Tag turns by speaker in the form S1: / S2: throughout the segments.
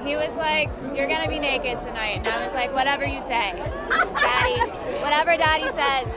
S1: He was like, "You're gonna be naked tonight," and I was like, "Whatever you say, Daddy. Whatever Daddy says."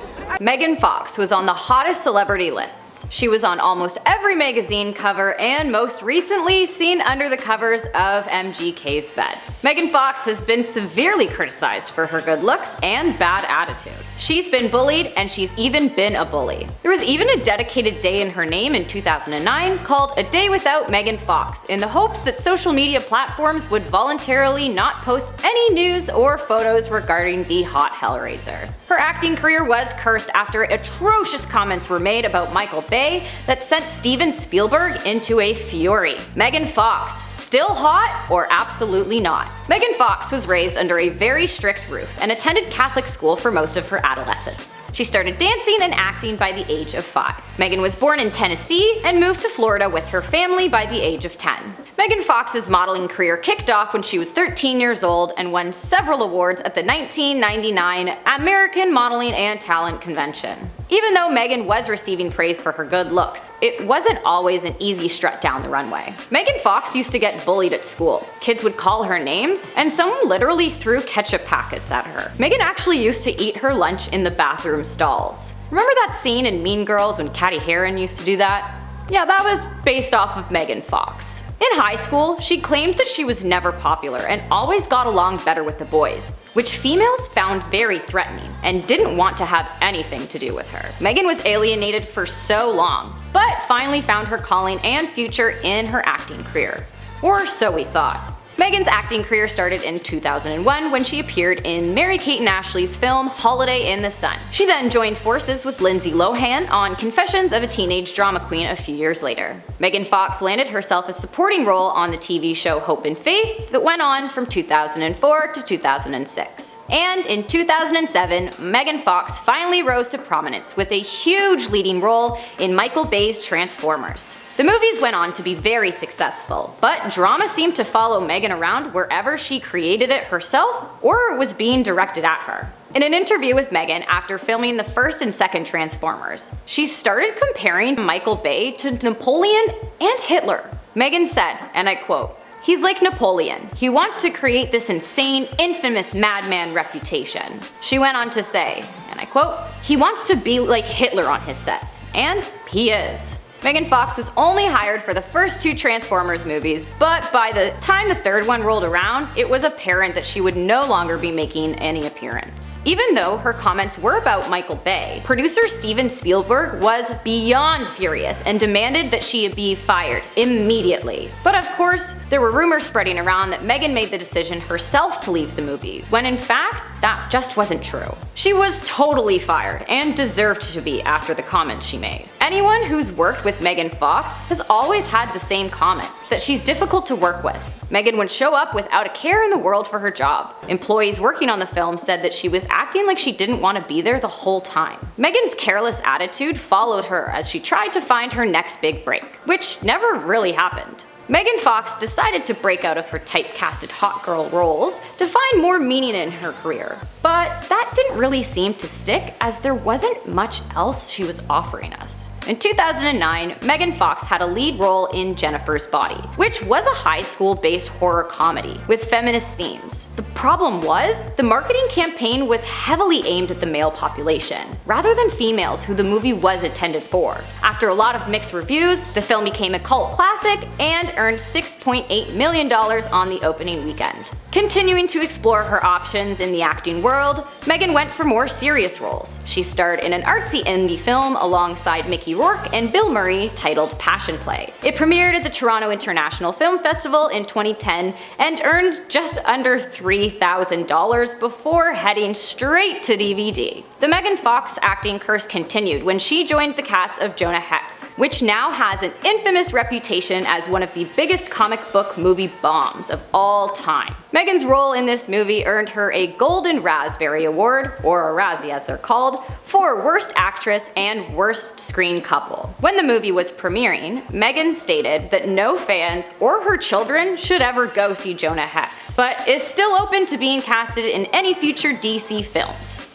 S2: Megan Fox was on the hottest celebrity lists. She was on almost every magazine cover and most recently seen under the covers of MGK's bed. Megan Fox has been severely criticized for her good looks and bad attitude. She's been bullied and she's even been a bully. There was even a dedicated day in her name in 2009 called A Day Without Megan Fox in the hopes that social media platforms would voluntarily not post any news or photos regarding the hot Hellraiser. Her acting career was cursed after atrocious comments were made about Michael Bay that sent Steven Spielberg into a fury. Megan Fox, still hot or absolutely not? Megan Fox was raised under a very strict roof and attended Catholic school for most of her adolescence. She started dancing and acting by the age of 5. Megan was born in Tennessee and moved to Florida with her family by the age of 10. Megan Fox's modeling career kicked off when she was 13 years old and won several awards at the 1999 American Modeling and Talent Convention. Even though Megan was receiving praise for her good looks, it wasn't always an easy strut down the runway. Megan Fox used to get bullied at school. Kids would call her names, and someone literally threw ketchup packets at her. Megan actually used to eat her lunch in the bathroom stalls. Remember that scene in Mean Girls when Cathy Heron used to do that? Yeah, that was based off of Megan Fox. In high school, she claimed that she was never popular and always got along better with the boys, which females found very threatening and didn't want to have anything to do with her. Megan was alienated for so long, but finally found her calling and future in her acting career. Or so we thought. Megan's acting career started in 2001 when she appeared in Mary-Kate and Ashley's film Holiday in the Sun. She then joined forces with Lindsay Lohan on Confessions of a Teenage Drama Queen a few years later. Megan Fox landed herself a supporting role on the TV show Hope and Faith that went on from 2004 to 2006. And in 2007, Megan Fox finally rose to prominence with a huge leading role in Michael Bay's Transformers. The movies went on to be very successful, but drama seemed to follow Megan around wherever she created it herself or was being directed at her. In an interview with Megan after filming the first and second Transformers, she started comparing Michael Bay to Napoleon and Hitler. Megan said, and I quote, "He's like Napoleon. He wants to create this insane, infamous madman reputation." She went on to say, and I quote, "He wants to be like Hitler on his sets, and he is." Megan Fox was only hired for the first 2 Transformers movies, but by the time the third one rolled around, it was apparent that she would no longer be making any appearance. Even though her comments were about Michael Bay, producer Steven Spielberg was beyond furious and demanded that she be fired immediately. But of course, there were rumors spreading around that Megan made the decision herself to leave the movie, when in fact, that just wasn't true. She was totally fired and deserved to be after the comments she made. Anyone who's worked with Megan Fox has always had the same comment, that she's difficult to work with. Megan would show up without a care in the world for her job. Employees working on the film said that she was acting like she didn't want to be there the whole time. Megan's careless attitude followed her as she tried to find her next big break, which never really happened. Megan Fox decided to break out of her typecasted hot girl roles to find more meaning in her career. But that didn't really seem to stick, as there wasn't much else she was offering us. In 2009, Megan Fox had a lead role in Jennifer's Body, which was a high school-based horror comedy with feminist themes. The problem was, the marketing campaign was heavily aimed at the male population, rather than females who the movie was intended for. After a lot of mixed reviews, the film became a cult classic and earned $6.8 million on the opening weekend. Continuing to explore her options in the acting world, Megan went for more serious roles. She starred in an artsy indie film alongside Mickey Rourke and Bill Murray titled Passion Play. It premiered at the Toronto International Film Festival in 2010 and earned just under $3,000 before heading straight to DVD. The Megan Fox acting curse continued when she joined the cast of Jonah Hex, which now has an infamous reputation as one of the biggest comic book movie bombs of all time. Megan's role in this movie earned her a Golden Raspberry Award, or a Razzie as they're called, for Worst Actress and Worst Screen Couple. When the movie was premiering, Megan stated that no fans or her children should ever go see Jonah Hex, but is still open to being casted in any future DC films.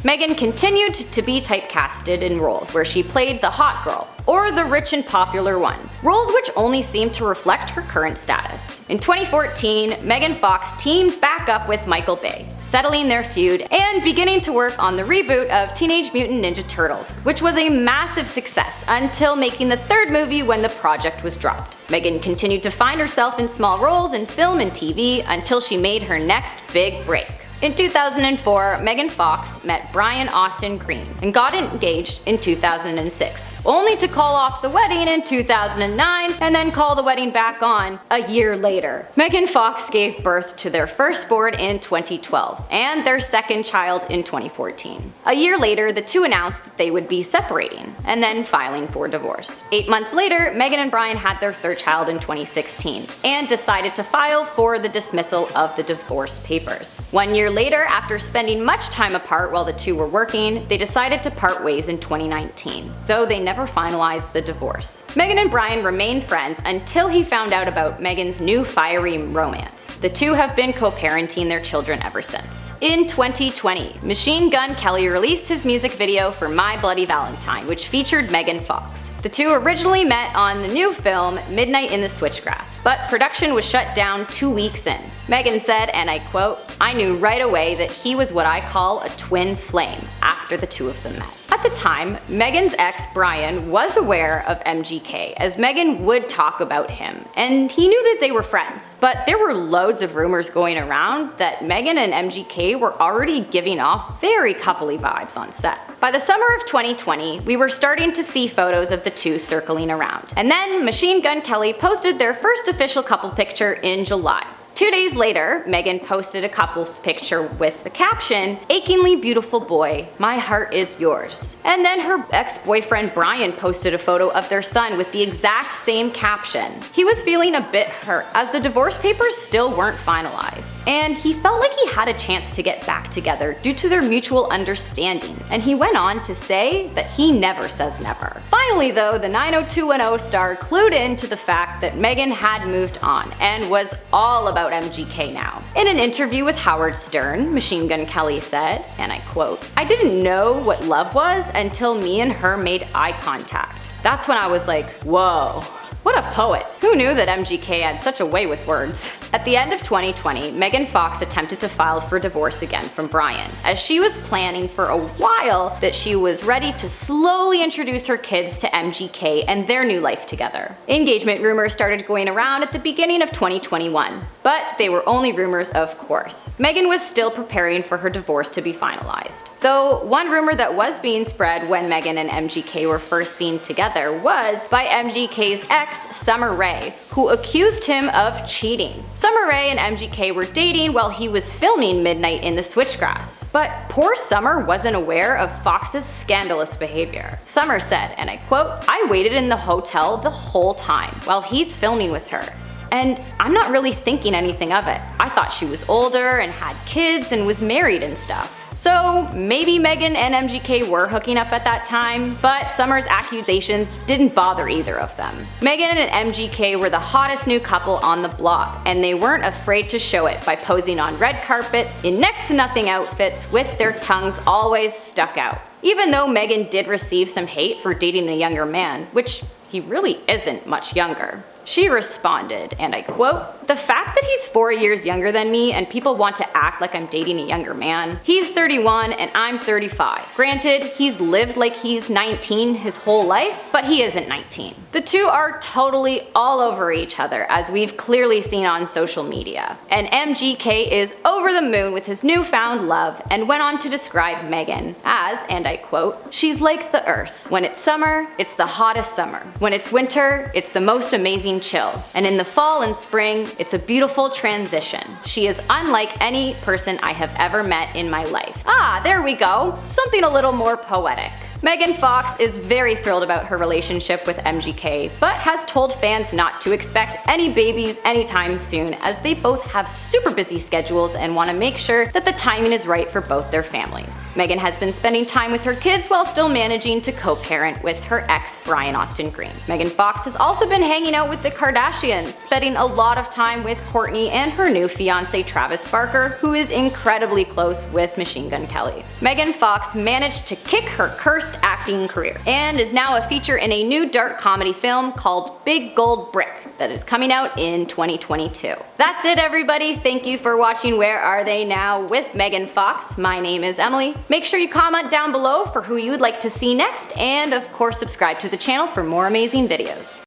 S2: Meghan continued to be typecasted in roles where she played the hot girl, or the rich and popular one, roles which only seemed to reflect her current status. In 2014, Megan Fox teamed back up with Michael Bay, settling their feud and beginning to work on the reboot of Teenage Mutant Ninja Turtles, which was a massive success until making the third movie when the project was dropped. Megan continued to find herself in small roles in film and TV until she made her next big break. In 2004, Megan Fox met Brian Austin Green and got engaged in 2006, only to call off the wedding in 2009 and then call the wedding back on a year later. Megan Fox gave birth to their firstborn in 2012 and their second child in 2014. A year later, the two announced that they would be separating and then filing for divorce. 8 months later, Megan and Brian had their third child in 2016 and decided to file for the dismissal of the divorce papers. 1 year later, after spending much time apart while the two were working, they decided to part ways in 2019, though they never finalized the divorce. Megan and Brian remained friends until he found out about Megan's new fiery romance. The two have been co-parenting their children ever since. In 2020, Machine Gun Kelly released his music video for My Bloody Valentine, which featured Megan Fox. The two originally met on the new film Midnight in the Switchgrass, but production was shut down 2 weeks in. Megan said, and I quote, "I knew right away that he was what I call a twin flame after the two of them met." At the time, Megan's ex Brian was aware of MGK, as Megan would talk about him, and he knew that they were friends. But there were loads of rumors going around that Megan and MGK were already giving off very coupley vibes on set. By the summer of 2020, we were starting to see photos of the two circling around. And then Machine Gun Kelly posted their first official couple picture in July. 2 days later, Megan posted a couple's picture with the caption, "Achingly beautiful boy, my heart is yours." And then her ex-boyfriend Brian posted a photo of their son with the exact same caption. He was feeling a bit hurt as the divorce papers still weren't finalized, and he felt like he had a chance to get back together due to their mutual understanding, and he went on to say that he never says never. Finally though, the 90210 star clued in to the fact that Megan had moved on and was all about MGK now. In an interview with Howard Stern, Machine Gun Kelly said, and I quote, "I didn't know what love was until me and her made eye contact. That's when I was like, whoa. What a poet. Who knew that MGK had such a way with words?" At the end of 2020, Megan Fox attempted to file for divorce again from Brian, as she was planning for a while that she was ready to slowly introduce her kids to MGK and their new life together. Engagement rumors started going around at the beginning of 2021, but they were only rumors, of course. Megan was still preparing for her divorce to be finalized. Though one rumor that was being spread when Megan and MGK were first seen together was by MGK's ex, Summer Rae, who accused him of cheating. Summer Rae and MGK were dating while he was filming Midnight in the Switchgrass, but poor Summer wasn't aware of Fox's scandalous behavior. Summer said, and I quote, "I waited in the hotel the whole time while he's filming with her. And I'm not really thinking anything of it. I thought she was older and had kids and was married and stuff." So maybe Megan and MGK were hooking up at that time, but Summer's accusations didn't bother either of them. Megan and MGK were the hottest new couple on the block, and they weren't afraid to show it by posing on red carpets in next to nothing outfits with their tongues always stuck out. Even though Megan did receive some hate for dating a younger man, which he really isn't much younger. She responded, and I quote, "The fact that he's 4 years younger than me and people want to act like I'm dating a younger man. He's 31 and I'm 35. Granted, he's lived like he's 19 his whole life, but he isn't 19. The two are totally all over each other, as we've clearly seen on social media. And MGK is over the moon with his newfound love and went on to describe Megan as, and I quote, "She's like the earth. When it's summer, it's the hottest summer. When it's winter, it's the most amazing chill. And in the fall and spring, it's a beautiful transition. She is unlike any person I have ever met in my life." Ah, there we go. Something a little more poetic. Megan Fox is very thrilled about her relationship with MGK, but has told fans not to expect any babies anytime soon, as they both have super busy schedules and want to make sure that the timing is right for both their families. Megan has been spending time with her kids while still managing to co-parent with her ex Brian Austin Green. Megan Fox has also been hanging out with the Kardashians, spending a lot of time with Kourtney and her new fiance Travis Barker, who is incredibly close with Machine Gun Kelly. Megan Fox managed to kick her cursed acting career and is now a feature in a new dark comedy film called Big Gold Brick that is coming out in 2022. That's it, everybody. Thank you for watching Where Are They Now with Megan Fox. My name is Emily. Make sure you comment down below for who you would like to see next, and of course subscribe to the channel for more amazing videos.